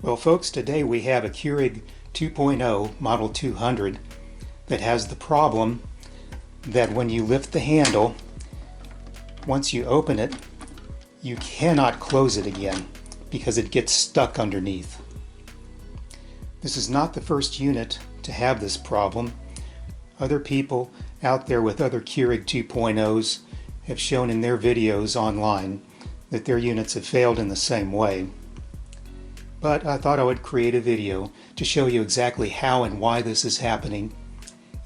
Well folks, today we have a Keurig 2.0 Model 200 that has the problem that when you lift the handle, once you open it, you cannot close it again because it gets stuck underneath. This is not the first unit to have this problem. Other people out there with other Keurig 2.0s have shown in their videos online that their units have failed in the same way. But I thought I would create a video to show you exactly how and why this is happening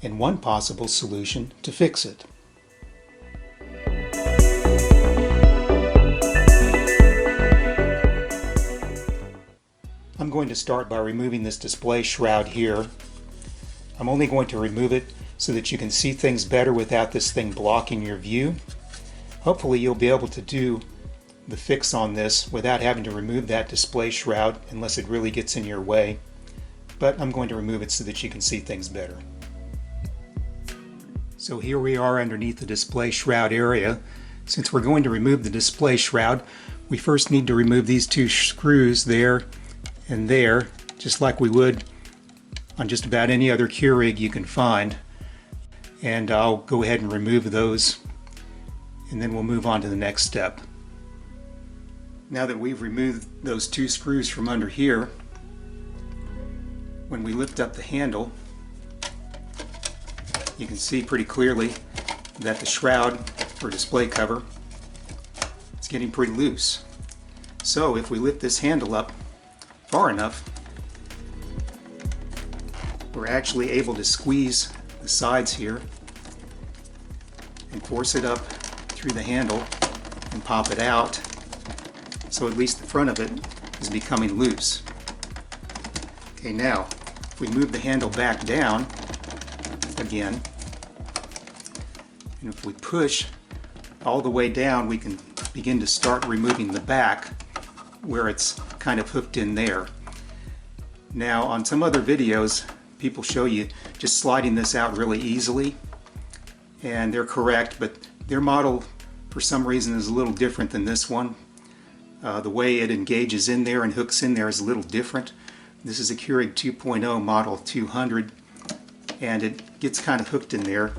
and one possible solution to fix it. I'm going to start by removing this display shroud here. I'm only going to remove it so that you can see things better without this thing blocking your view. Hopefully you'll be able to do the fix on this without having to remove that display shroud unless it really gets in your way. But I'm going to remove it so that you can see things better. So here we are underneath the display shroud area. Since we're going to remove the display shroud, we first need to remove these two screws there and there, just like we would on just about any other Keurig you can find. And I'll go ahead and remove those, and then we'll move on to the next step. Now that we've removed those two screws from under here, when we lift up the handle, you can see pretty clearly that the shroud or display cover is getting pretty loose. So if we lift this handle up far enough, we're actually able to squeeze the sides here and force it up through the handle and pop it out. So at least the front of it is becoming loose. Okay, now if we move the handle back down again, and if we push all the way down, we can begin to start removing the back where it's kind of hooked in there. Now on some other videos, people show you just sliding this out really easily, and they're correct, but their model for some reason is a little different than this one. The way it engages in there and hooks in there is a little different. This is a Keurig 2.0 Model 200, and it gets kind of hooked in there.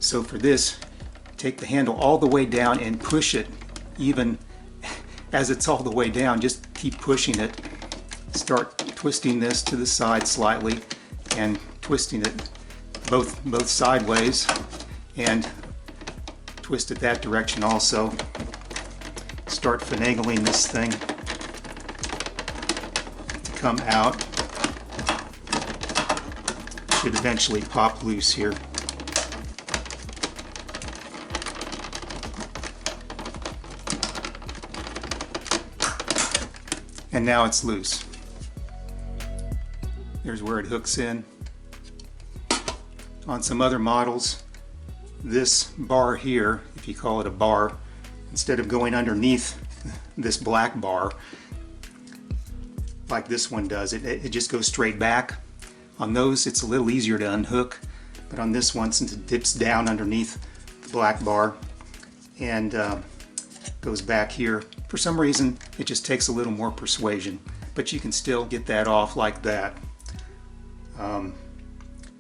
So for this, take the handle all the way down and push it even as it's all the way down. Just keep pushing it. Start twisting this to the side slightly and twisting it both sideways, and twist it that direction also. Start finagling this thing to come out. Should eventually pop loose here. And now it's loose. There's where it hooks in. On some other models, this bar here, if you call it a bar, instead of going underneath this black bar like this one does, it just goes straight back. On those it's a little easier to unhook, but on this one, since it dips down underneath the black bar and goes back here, for some reason it just takes a little more persuasion, but you can still get that off like that.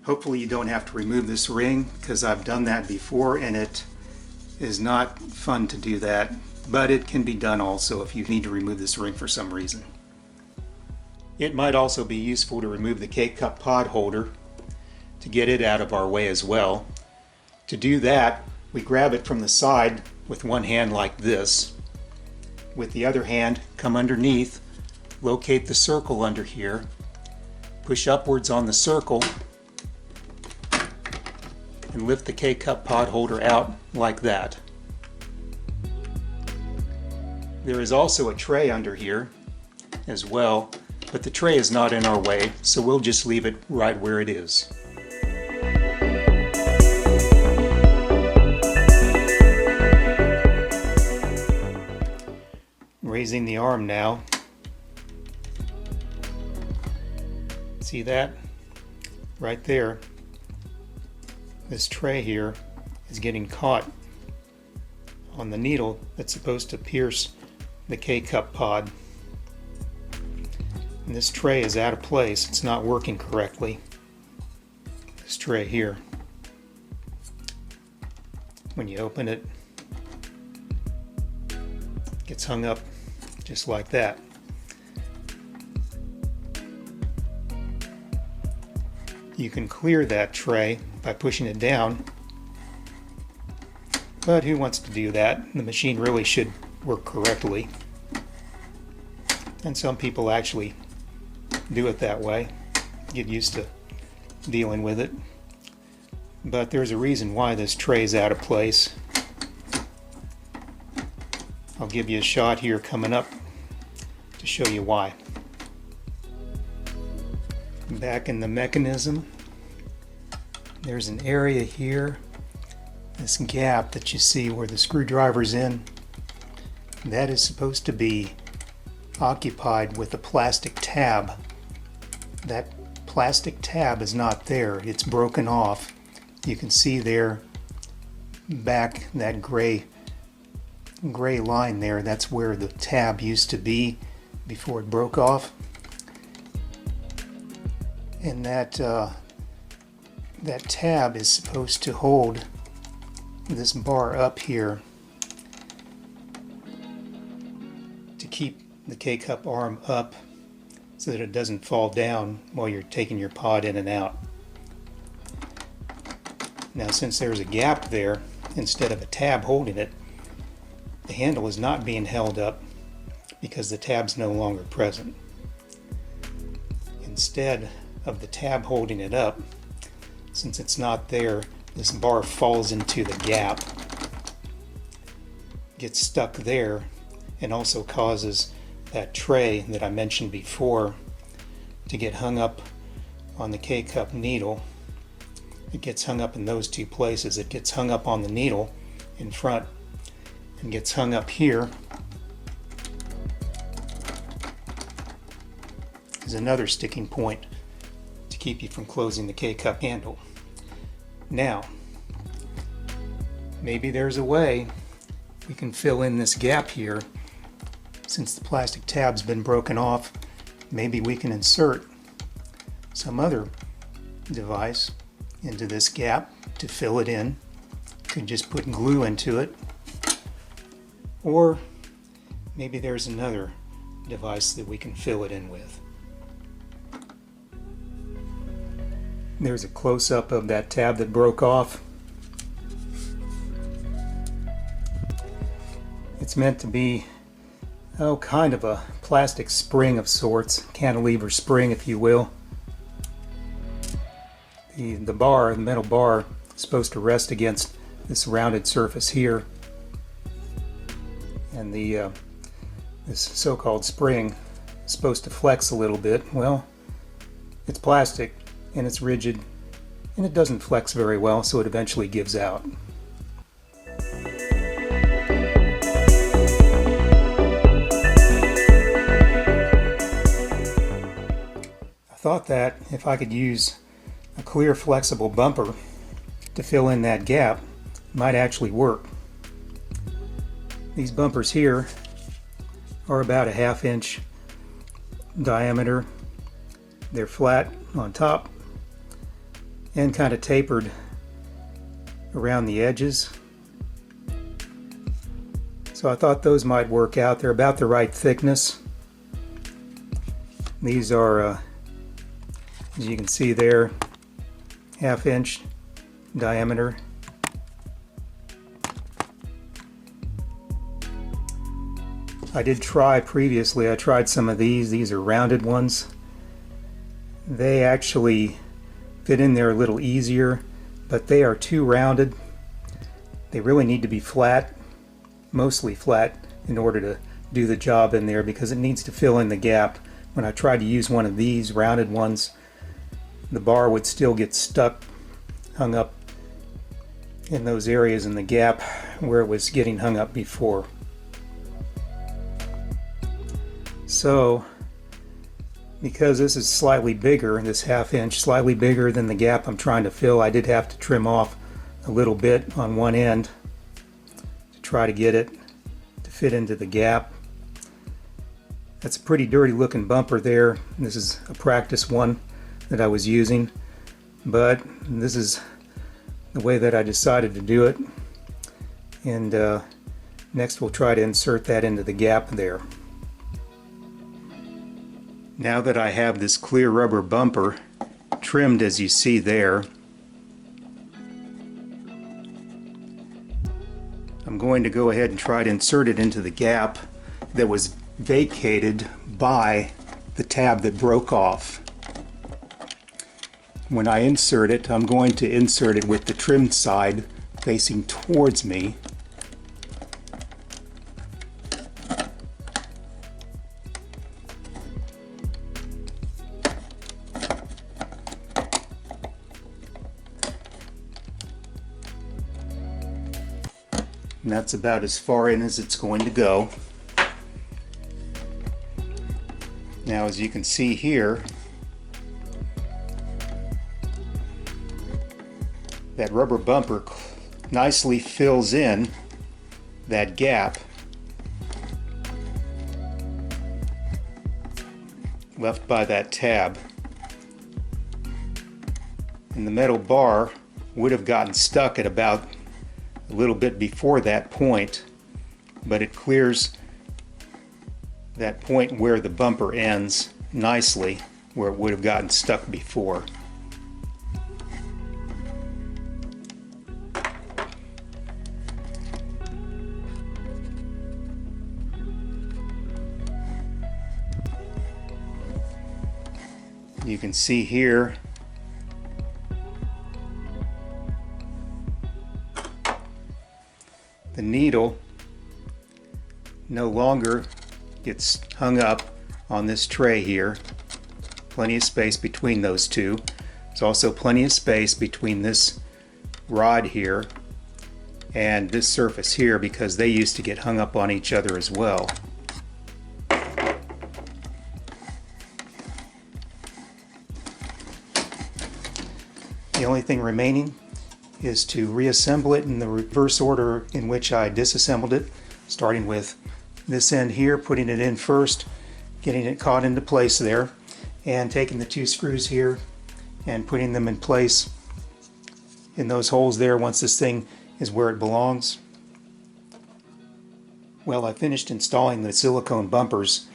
Hopefully you don't have to remove this ring, because I've done that before and it is not fun to do that, but it can be done also if you need to remove this ring for some reason. It might also be useful to remove the K-cup pod holder to get it out of our way as well. To do that, we grab it from the side with one hand like this. With the other hand, come underneath, locate the circle under here, push upwards on the circle, and lift the K-cup pod holder out like that. There is also a tray under here as well, but the tray is not in our way, so we'll just leave it right where it is. Raising the arm now. See that? Right there. This tray here is getting caught on the needle that's supposed to pierce the K-cup pod. And this tray is out of place. It's not working correctly. This tray here. When you open it, it gets hung up just like that. You can clear that tray by pushing it down, but who wants to do that? The machine really should work correctly, and some people actually do it that way, get used to dealing with it. But there's a reason why this tray is out of place. I'll give you a shot here coming up to show you why. Back in the mechanism, there's an area here, this gap that you see where the screwdriver's in. That is supposed to be occupied with a plastic tab. That plastic tab is not there, it's broken off. You can see there back that gray line there, that's where the tab used to be before it broke off. And that tab is supposed to hold this bar up here to keep the K-cup arm up so that it doesn't fall down while you're taking your pod in and out. Now, since there's a gap there, instead of a tab holding it, the handle is not being held up because the tab's no longer present. Instead of the tab holding it up, since it's not there, this bar falls into the gap, gets stuck there, and also causes that tray that I mentioned before to get hung up on the K-cup needle. It gets hung up in those two places. It gets hung up on the needle in front and gets hung up here. Is another sticking point to keep you from closing the K-cup handle. Now, maybe there's a way we can fill in this gap here. Since the plastic tab's been broken off, maybe we can insert some other device into this gap to fill it in. Could just put glue into it, or maybe there's another device that we can fill it in with. There's a close-up of that tab that broke off. It's meant to be kind of a plastic spring of sorts, cantilever spring if you will. The metal bar is supposed to rest against this rounded surface here, and this so-called spring is supposed to flex a little bit. Well, it's plastic and it's rigid and it doesn't flex very well, so it eventually gives out. I thought that if I could use a clear flexible bumper to fill in that gap, it might actually work. These bumpers here are about a 1/2 inch diameter. They're flat on top and kind of tapered around the edges. So I thought those might work out. They're about the right thickness. These are, as you can see there, 1/2 inch diameter. I did try previously, I tried some of these are rounded ones. They actually fit in there a little easier, but they are too rounded. They really need to be flat, mostly flat, in order to do the job in there, because it needs to fill in the gap. When I tried to use one of these rounded ones, the bar would still get stuck, hung up in those areas in the gap where it was getting hung up before. So, because this is slightly bigger, this 1/2 inch, slightly bigger than the gap I'm trying to fill, I did have to trim off a little bit on one end to try to get it to fit into the gap. That's a pretty dirty looking bumper there. This is a practice one that I was using, but this is the way that I decided to do it. And next we'll try to insert that into the gap there. Now that I have this clear rubber bumper trimmed as you see there, I'm going to go ahead and try to insert it into the gap that was vacated by the tab that broke off. When I insert it, I'm going to insert it with the trimmed side facing towards me. And that's about as far in as it's going to go. Now, as you can see here, that rubber bumper nicely fills in that gap left by that tab. And the metal bar would have gotten stuck at about a little bit before that point, but it clears that point where the bumper ends nicely, where it would have gotten stuck before. You can see here the needle no longer gets hung up on this tray here. Plenty of space between those two. There's also plenty of space between this rod here and this surface here, because they used to get hung up on each other as well. The only thing remaining is to reassemble it in the reverse order in which I disassembled it, starting with this end here, putting it in first, getting it caught into place there, and taking the two screws here and putting them in place in those holes there once this thing is where it belongs. Well, I finished installing the silicone bumpers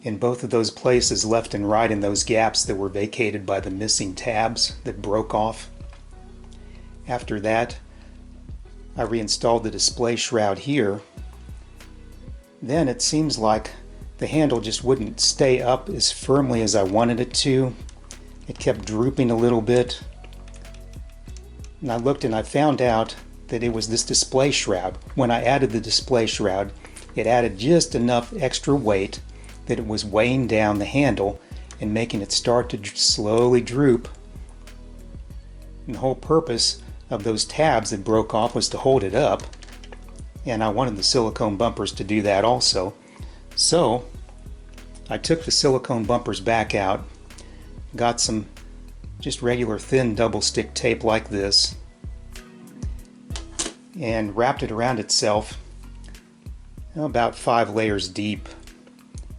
in both of those places, left and right, in those gaps that were vacated by the missing tabs that broke off. After that, I reinstalled the display shroud here. Then it seems like the handle just wouldn't stay up as firmly as I wanted it to. It kept drooping a little bit. And I looked and I found out that it was this display shroud. When I added the display shroud, it added just enough extra weight that it was weighing down the handle and making it start to slowly droop. And the whole purpose of those tabs that broke off was to hold it up, and I wanted the silicone bumpers to do that also. So I took the silicone bumpers back out, got some just regular thin double stick tape like this, and wrapped it around itself about 5 layers deep,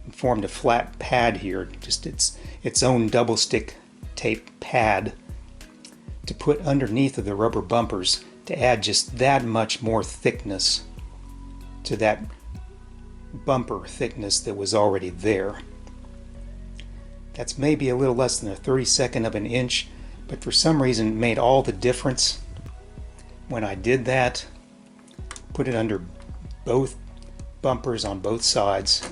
and formed a flat pad here, just its own double stick tape pad to put underneath of the rubber bumpers to add just that much more thickness to that bumper thickness that was already there. That's maybe a little less than a 32nd of an inch, but for some reason it made all the difference when I did that. Put it under both bumpers on both sides.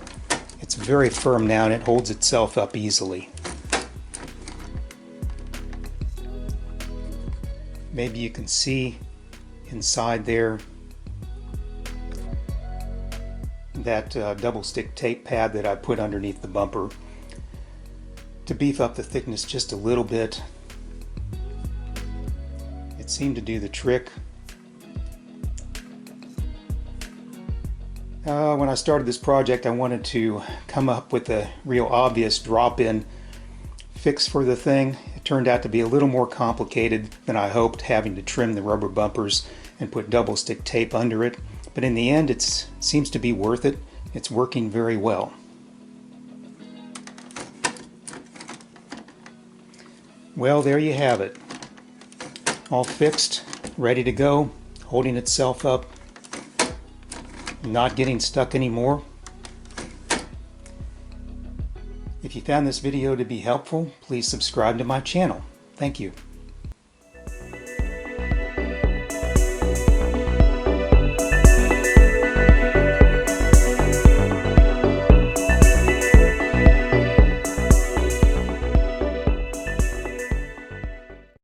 It's very firm now and it holds itself up easily. Maybe you can see inside there that double stick tape pad that I put underneath the bumper to beef up the thickness just a little bit. It seemed to do the trick. When I started this project, I wanted to come up with a real obvious drop-in fix for the thing. It turned out to be a little more complicated than I hoped, having to trim the rubber bumpers and put double stick tape under it. But in the end, it seems to be worth it. It's working very well. Well, there you have it. All fixed, ready to go, holding itself up, not getting stuck anymore. If you found this video to be helpful, please subscribe to my channel. Thank you.